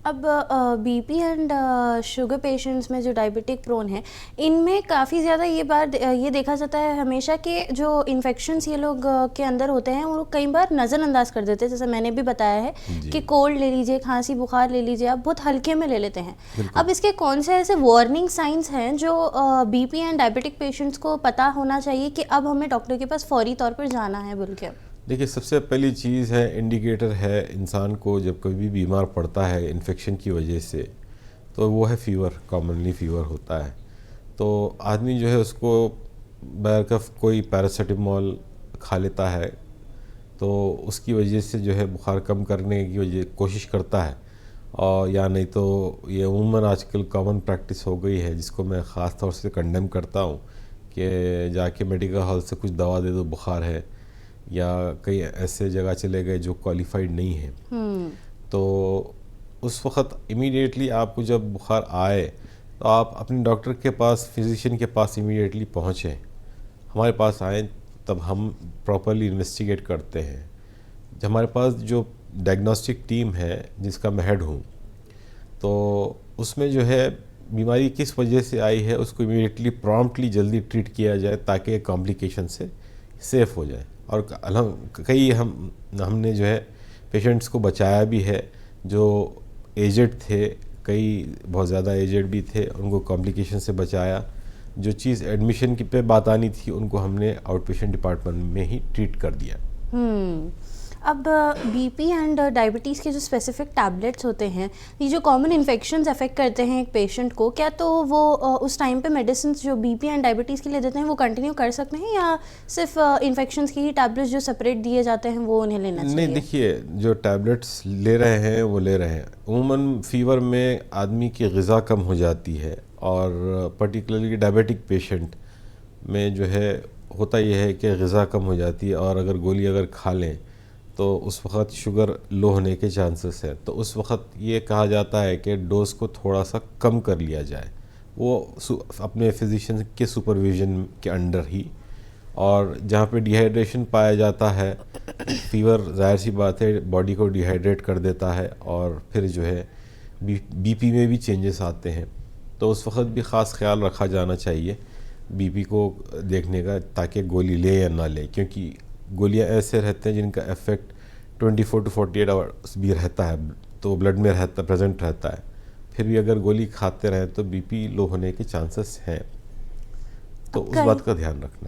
अब BP and sugar patients में जो डायबिटिक प्रोन है, इनमें काफ़ी ज़्यादा ये देखा जाता है हमेशा कि जो इन्फेक्शंस ये लोग के अंदर होते हैं वो कई बार नज़रअंदाज कर देते हैं। जैसे मैंने भी बताया है जी, कि कोल्ड ले लीजिए, खांसी बुखार ले लीजिए, आप बहुत हल्के में ले लेते हैं। बिल्कुल। अब इसके कौन से ऐसे वार्निंग साइंस हैं जो बीपी एंड डायबिटिक पेशेंट्स को पता होना चाहिए कि अब हमें डॉक्टर के पास फौरी तौर पर जाना है बोल के? देखिए, सबसे पहली चीज़ है, इंडिकेटर है इंसान को जब कभी भी बीमार पड़ता है इन्फेक्शन की वजह से, तो वो है फ़ीवर। कॉमनली फ़ीवर होता है तो आदमी जो है उसको बैरकफ कोई पैरासीटामोल खा लेता है, तो उसकी वजह से जो है बुखार कम करने की वजह कोशिश करता है। और या नहीं तो ये उम्मन आजकल कॉमन प्रैक्टिस हो गई है, जिसको मैं ख़ास तौर से कंडेम करता हूँ कि जाके मेडिकल हॉल से कुछ दवा दे दो, बुखार है, या कई ऐसे जगह चले गए जो क्वालिफाइड नहीं है। तो उस वक्त इमीडिएटली आपको जब बुखार आए तो आप अपने डॉक्टर के पास, फिजिशियन के पास इमीडिएटली पहुँचें। हमारे पास आएँ तब हम प्रॉपरली इन्वेस्टिगेट करते हैं। हमारे पास जो डायग्नोस्टिक टीम है जिसका मैं हेड हूँ, तो उसमें जो है बीमारी किस वजह से आई है उसको इमीडिएटली प्रॉम्प्टली जल्दी ट्रीट किया जाए ताकि कॉम्प्लिकेशन से सेफ़ हो जाए। और कई हमने जो है पेशेंट्स को बचाया भी है जो एजेड थे, कई बहुत ज़्यादा एजेड भी थे, उनको कॉम्प्लिकेशन से बचाया। जो चीज़ एडमिशन की पे बात आनी थी उनको हमने आउट पेशेंट डिपार्टमेंट में ही ट्रीट कर दिया। अब बीपी एंड डायबिटीज़ के जो स्पेसिफिक टैबलेट्स होते हैं, ये जो कॉमन इन्फेक्शंस अफेक्ट करते हैं एक पेशेंट को, क्या तो वो उस टाइम पे मेडिसिन जो बीपी एंड डायबिटीज़ के लिए देते हैं वो कंटिन्यू कर सकते हैं, या सिर्फ इन्फेक्शंस के ही टैबलेट्स जो सेपरेट दिए जाते हैं वो उन्हें लेना चाहिए? नहीं, देखिए, जो टैबलेट्स ले रहे हैं वो ले रहे हैं। उमूमन फ़ीवर में आदमी की ग़िज़ा कम हो जाती है, और पर्टिकुलरली डायबिटिक पेशेंट में जो है होता यह है कि ग़िज़ा कम हो जाती है, और अगर गोली अगर खा लें तो उस वक़्त शुगर लो होने के चांसेस हैं। तो उस वक़्त ये कहा जाता है कि डोज़ को थोड़ा सा कम कर लिया जाए, वो अपने फिजिशियन के सुपरविज़न के अंडर ही। और जहाँ पे डिहाइड्रेशन पाया जाता है, फ़ीवर ज़ाहिर सी बात है बॉडी को डिहाइड्रेट कर देता है, और फिर जो है बीपी में भी चेंजेस आते हैं। तो उस वक़्त भी ख़ास ख्याल रखा जाना चाहिए बीपी को देखने का, ताकि गोली ले या ना ले, क्योंकि गोलियां ऐसे रहते हैं जिनका इफ़ेक्ट 24 to 48 आवर्स भी रहता है, तो ब्लड में प्रेजेंट रहता है। फिर भी अगर गोली खाते रहें तो बीपी लो होने के चांसेस हैं, तो उस बात का ध्यान रखना है।